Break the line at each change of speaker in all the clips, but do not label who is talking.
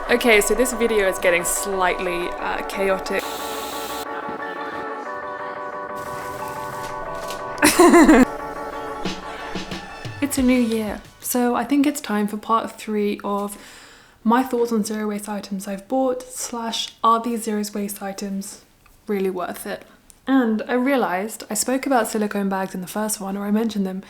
Okay, so this video is getting slightly chaotic. It's a new year, so I think it's time for part 3 of my thoughts on zero waste items I've bought / are these zero waste items really worth it? And I realised I spoke about silicone bags in the first one, or I mentioned them,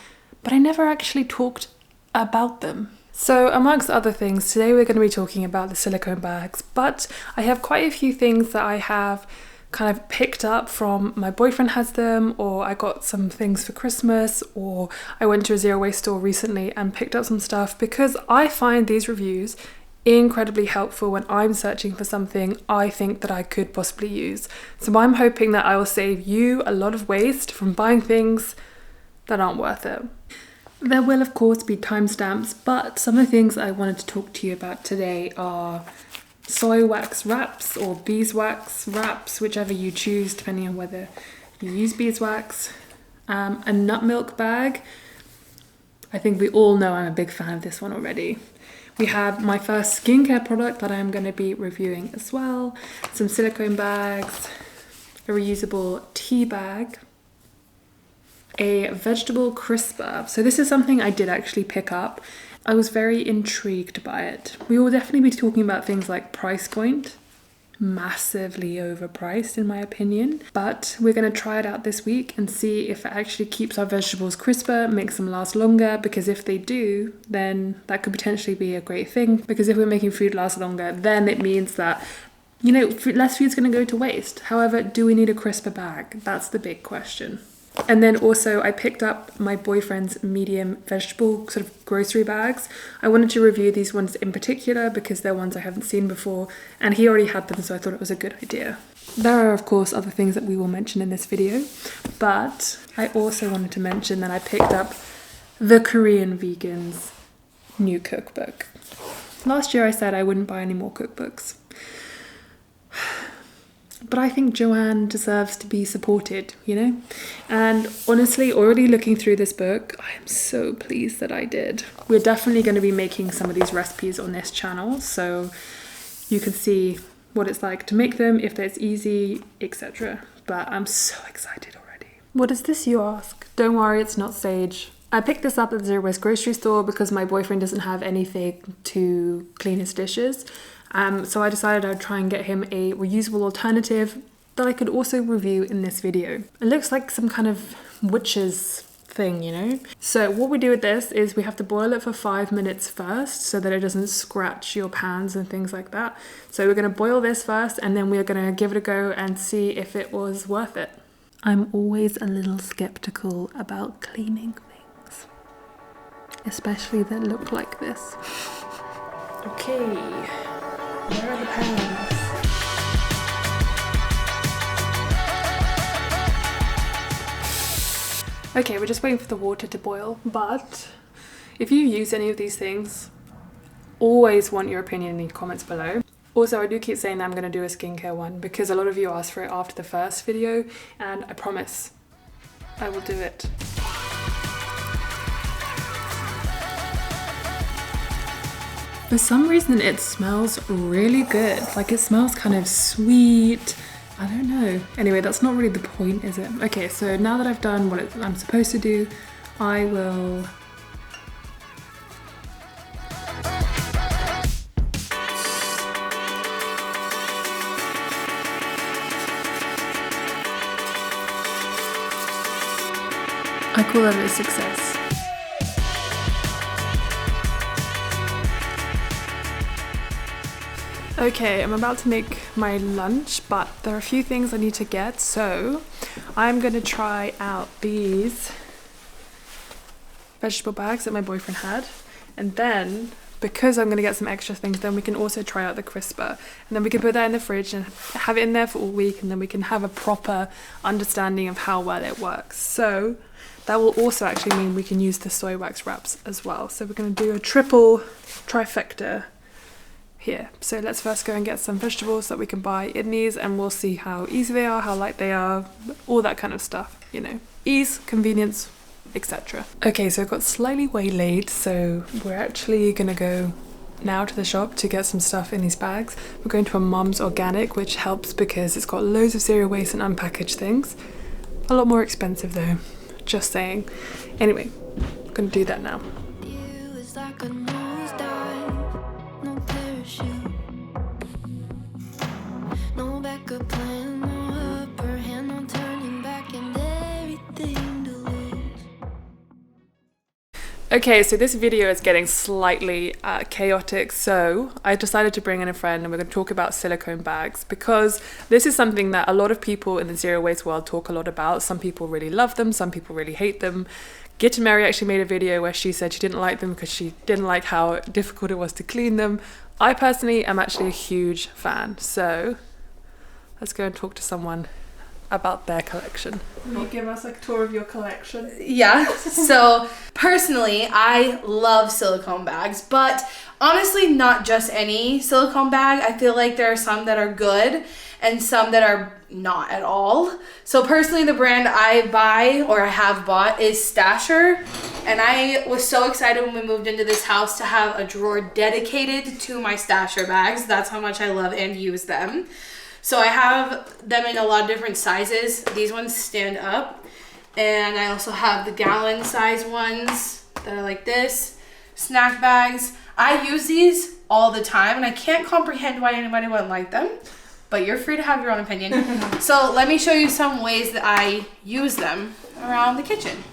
but I never actually talked about them. So amongst other things, today we're going to be talking about the silicone bags, but I have quite a few things that I have kind of picked up from my boyfriend has them, or I got some things for Christmas, or I went to a zero waste store recently and picked up some stuff because I find these reviews incredibly helpful when I'm searching for something I think that I could possibly use. So I'm hoping that I will save you a lot of waste from buying things that aren't worth it. There will of course be timestamps, but some of the things I wanted to talk to you about today are soy wax wraps or beeswax wraps, whichever you choose depending on whether you use beeswax, a nut milk bag. I think we all know I'm a big fan of this one already. We have my first skincare product that I'm going to be reviewing as well, some silicone bags, a reusable tea bag, a vegetable crisper. So this is something I did actually pick up. I was very intrigued by it. We will definitely be talking about things like price point, massively overpriced in my opinion, but we're going to try it out this week and see if it actually keeps our vegetables crisper, makes them last longer, because if they do, then that could potentially be a great thing, because if we're making food last longer, then it means that, you know, less food's going to go to waste. However, do we need a crisper bag? That's the big question. And then also I picked up my boyfriend's medium vegetable sort of grocery bags. I wanted to review these ones in particular because they're ones I haven't seen before, and he already had them, so I thought it was a good idea. There are of course other things that we will mention in this video, but I also wanted to mention that I picked up the Korean Vegan's new cookbook. Last year I said I wouldn't buy any more cookbooks, but I think Joanne deserves to be supported, you know? And honestly, already looking through this book, I am so pleased that I did. We're definitely going to be making some of these recipes on this channel, so you can see what it's like to make them, if it's easy, etc. But I'm so excited already. What is this, you ask? Don't worry, it's not sage. I picked this up at the Zero Waste grocery store because my boyfriend doesn't have anything to clean his dishes. So I decided I'd try and get him a reusable alternative that I could also review in this video. It looks like some kind of witch's thing, you know? So what we do with this is we have to boil it for 5 minutes first so that it doesn't scratch your pans and things like that. So we're going to boil this first and then we're going to give it a go and see if it was worth it. I'm always a little skeptical about cleaning things, especially that look like this. Okay. Where are the pans? Okay, we're just waiting for the water to boil, but if you use any of these things, always want your opinion in the comments below. Also, I do keep saying that I'm going to do a skincare one because a lot of you asked for it after the first video, and I promise I will do it. For some reason it smells really good, like it smells kind of sweet, I don't know. Anyway, that's not really the point, is it? Okay, so now that I've done what I'm supposed to do, I will... I call that a success. Okay, I'm about to make my lunch, but there are a few things I need to get, so I'm going to try out these vegetable bags that my boyfriend had, and then, because I'm going to get some extra things, then we can also try out the crisper, and then we can put that in the fridge and have it in there for all week, and then we can have a proper understanding of how well it works. So that will also actually mean we can use the soy wax wraps as well. So we're going to do a triple trifecta here. So let's first go and get some vegetables that we can buy in these, and we'll see how easy they are, how light they are, all that kind of stuff, you know. Ease, convenience, etc. Okay, so I got slightly waylaid, so we're actually gonna go now to the shop to get some stuff in these bags. We're going to a Mum's Organic, which helps because it's got loads of zero waste and unpackaged things. A lot more expensive though, just saying. Anyway, I'm gonna do that now. Okay, so this video is getting slightly chaotic, so I decided to bring in a friend and we're going to talk about silicone bags because this is something that a lot of people in the zero waste world talk a lot about. Some people really love them, some people really hate them. Git and Mary actually made a video where she said she didn't like them because she didn't like how difficult it was to clean them. I personally am actually a huge fan, so let's go and talk to someone about their collection. Can you give us a tour of your collection?
Yeah, so personally, I love silicone bags, but honestly, not just any silicone bag. I feel like there are some that are good and some that are not at all. So personally, the brand I buy or I have bought is Stasher, and I was so excited when we moved into this house to have a drawer dedicated to my Stasher bags. That's how much I love and use them. So I have them in a lot of different sizes. These ones stand up. And I also have the gallon size ones that are like this. Snack bags. I use these all the time and I can't comprehend why anybody wouldn't like them. But you're free to have your own opinion. So let me show you some ways that I use them around the kitchen.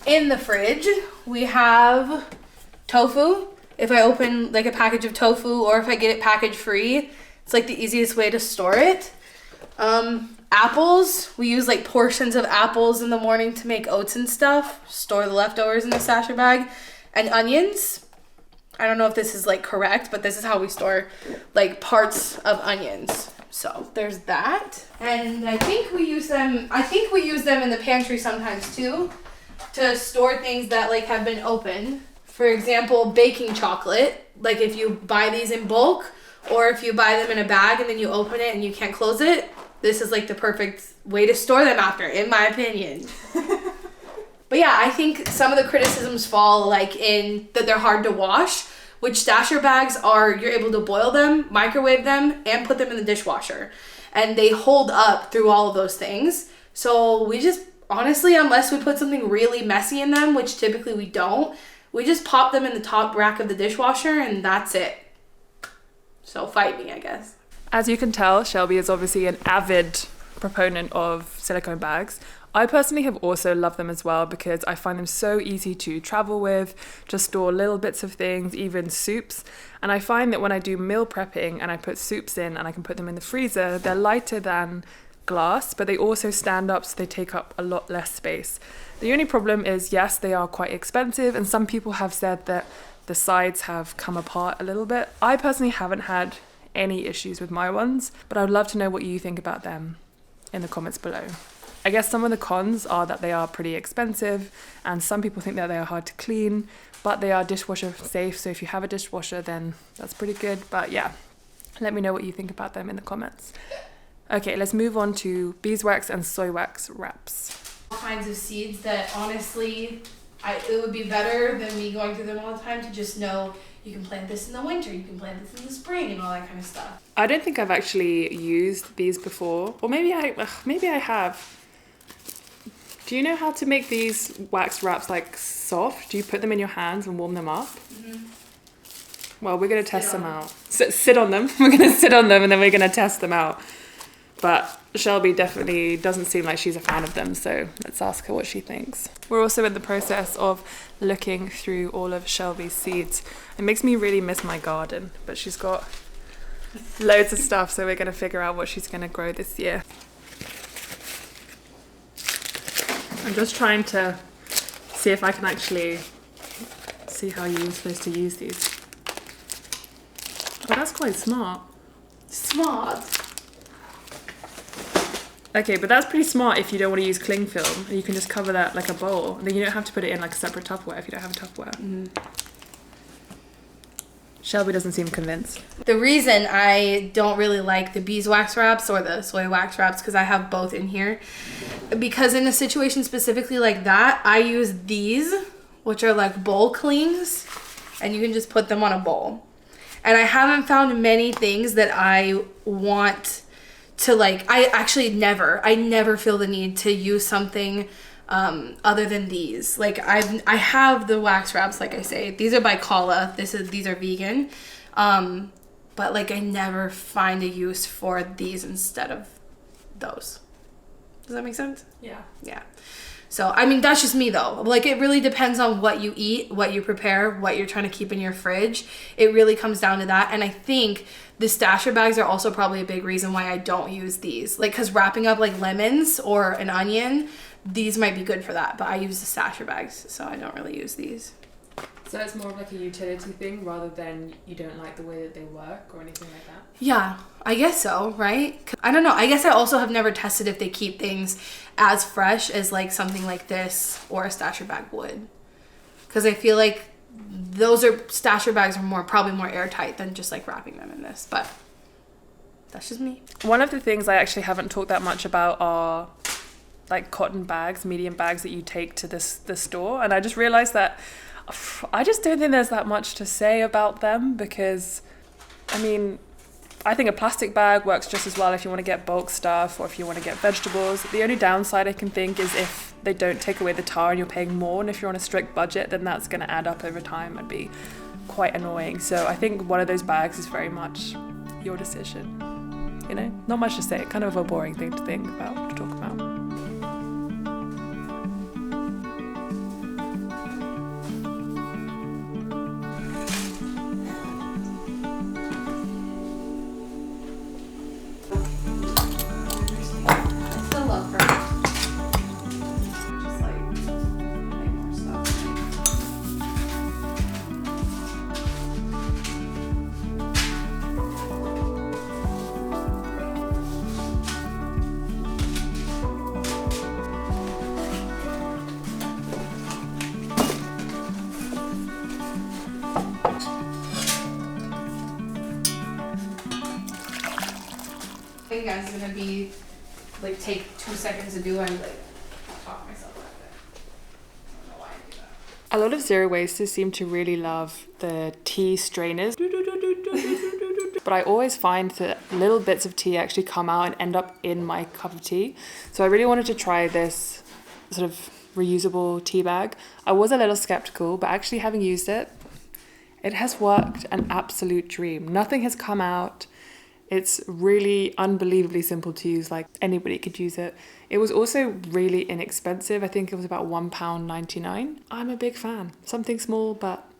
In the fridge, we have tofu. If I open like a package of tofu or if I get it package free, it's like the easiest way to store it. Apples, we use like portions of apples in the morning to make oats and stuff. Store the leftovers in the Stasher bag. And onions. I don't know if this is like correct, but this is how we store like parts of onions. So there's that. And I think we use them in the pantry sometimes too to store things that like have been opened. For example, baking chocolate. Like if you buy these in bulk, or if you buy them in a bag and then you open it and you can't close it, this is like the perfect way to store them after, in my opinion. But yeah, I think some of the criticisms fall like in that they're hard to wash, which Stasher bags are, you're able to boil them, microwave them, and put them in the dishwasher. And they hold up through all of those things. So we just, honestly, unless we put something really messy in them, which typically we don't, we just pop them in the top rack of the dishwasher and that's it. So fight me, I guess.
As you can tell, Shelby is obviously an avid proponent of silicone bags. I personally have also loved them as well because I find them so easy to travel with, to store little bits of things, even soups. And I find that when I do meal prepping and I put soups in and I can put them in the freezer, they're lighter than glass, but they also stand up so they take up a lot less space. The only problem is, yes, they are quite expensive and some people have said that the sides have come apart a little bit. I personally haven't had any issues with my ones, but I would love to know what you think about them in the comments below. I guess some of the cons are that they are pretty expensive and some people think that they are hard to clean, but they are dishwasher safe. So if you have a dishwasher, then that's pretty good. But yeah, let me know what you think about them in the comments. Okay, let's move on to beeswax and soy wax wraps.
All kinds of seeds that honestly, it would be better than me going through them all the time to just know you can plant this in the winter, you can plant this in the spring and all that kind of stuff.
I don't think I've actually used these before, or maybe I have. Do you know how to make these wax wraps like soft? Do you put them in your hands and warm them up? Mm-hmm. Well, we're going to test them out. Sit on them. We're going to sit on them and then we're going to test them out. But Shelby definitely doesn't seem like she's a fan of them, so let's ask her what she thinks. We're also in the process of looking through all of Shelby's seeds. It makes me really miss my garden, but she's got loads of stuff, so we're going to figure out what she's going to grow this year. I'm just trying to see if I can actually see how you're supposed to use these. Oh, that's quite smart.
Smart?
Okay, but that's pretty smart if you don't want to use cling film. You can just cover that like a bowl. And then you don't have to put it in like a separate Tupperware if you don't have a Tupperware. Mm-hmm. Shelby doesn't seem convinced.
The reason I don't really like the beeswax wraps or the soy wax wraps, because I have both in here, because in a situation specifically like that, I use these, which are like bowl clings, and you can just put them on a bowl. And I haven't found many things that I want to like. I never feel the need to use something other than these. Like I have the wax wraps, like I say. These are by Kala. These are vegan. But like I never find a use for these instead of those. Does that make sense?
Yeah.
Yeah. So, I mean, that's just me though. Like, it really depends on what you eat, what you prepare, what you're trying to keep in your fridge. It really comes down to that. And I think the stasher bags are also probably a big reason why I don't use these. Like, because wrapping up like lemons or an onion, these might be good for that. But I use the stasher bags, so I don't really use these.
So it's more of like a utility thing rather than you don't like the way that they work or anything like that?
Yeah, I guess so, right? I don't know. I guess I also have never tested if they keep things as fresh as like something like this or a stasher bag would. Because I feel like stasher bags are probably more airtight than just like wrapping them in this. But that's just me.
One of the things I actually haven't talked that much about are like cotton bags, medium bags that you take to the store. And I just realized that I just don't think there's that much to say about them because, I mean, I think a plastic bag works just as well if you want to get bulk stuff or if you want to get vegetables. The only downside I can think is if they don't take away the tar and you're paying more, and if you're on a strict budget, then that's going to add up over time and be quite annoying. So I think one of those bags is very much your decision. You know, not much to say, kind of a boring thing to talk about.
I think guys is gonna be like take 2 seconds to do and like talk myself out of it. I don't know why I do that.
A lot of zero wasters seem to really love the tea strainers. But I always find that little bits of tea actually come out and end up in my cup of tea. So I really wanted to try this sort of reusable tea bag. I was a little skeptical, but actually having used it, it has worked an absolute dream. Nothing has come out. It's really unbelievably simple to use, like anybody could use it. It was also really inexpensive. I think it was about £1.99. I'm a big fan. Something small, but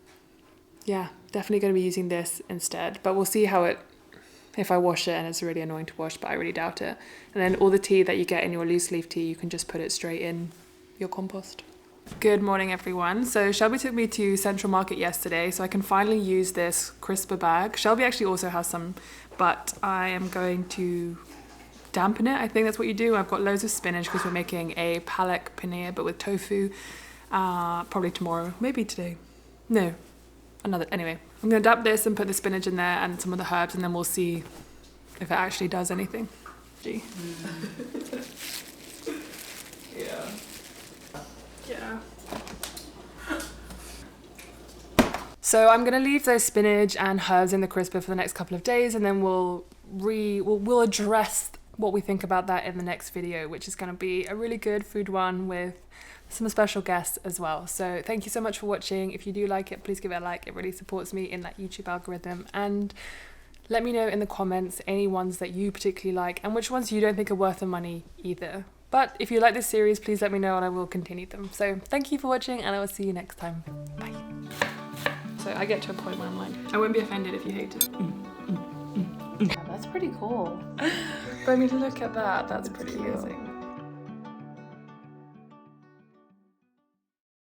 yeah, definitely going to be using this instead. But we'll see if I wash it and it's really annoying to wash, but I really doubt it. And then all the tea that you get in your loose leaf tea, you can just put it straight in your compost. Good morning, everyone. So Shelby took me to Central Market yesterday, so I can finally use this crisper bag. Shelby actually also has some, but I am going to dampen it. I think that's what you do. I've got loads of spinach because we're making a palak paneer, but with tofu. Probably tomorrow, maybe today. No, anyway. I'm gonna damp this and put the spinach in there and some of the herbs, and then we'll see if it actually does anything. Gee. Yeah. So I'm gonna leave those spinach and herbs in the crisper for the next couple of days, and then we'll address what we think about that in the next video, which is gonna be a really good food one with some special guests as well. So thank you so much for watching. If you do like it, please give it a like. It really supports me in that YouTube algorithm. And let me know in the comments any ones that you particularly like and which ones you don't think are worth the money either. But if you like this series, please let me know and I will continue them. So thank you for watching and I will see you next time. Bye. So I get to a point where I'm like, I won't be offended if you hate it.
That's pretty cool.
But I mean, look at that. That's pretty amazing.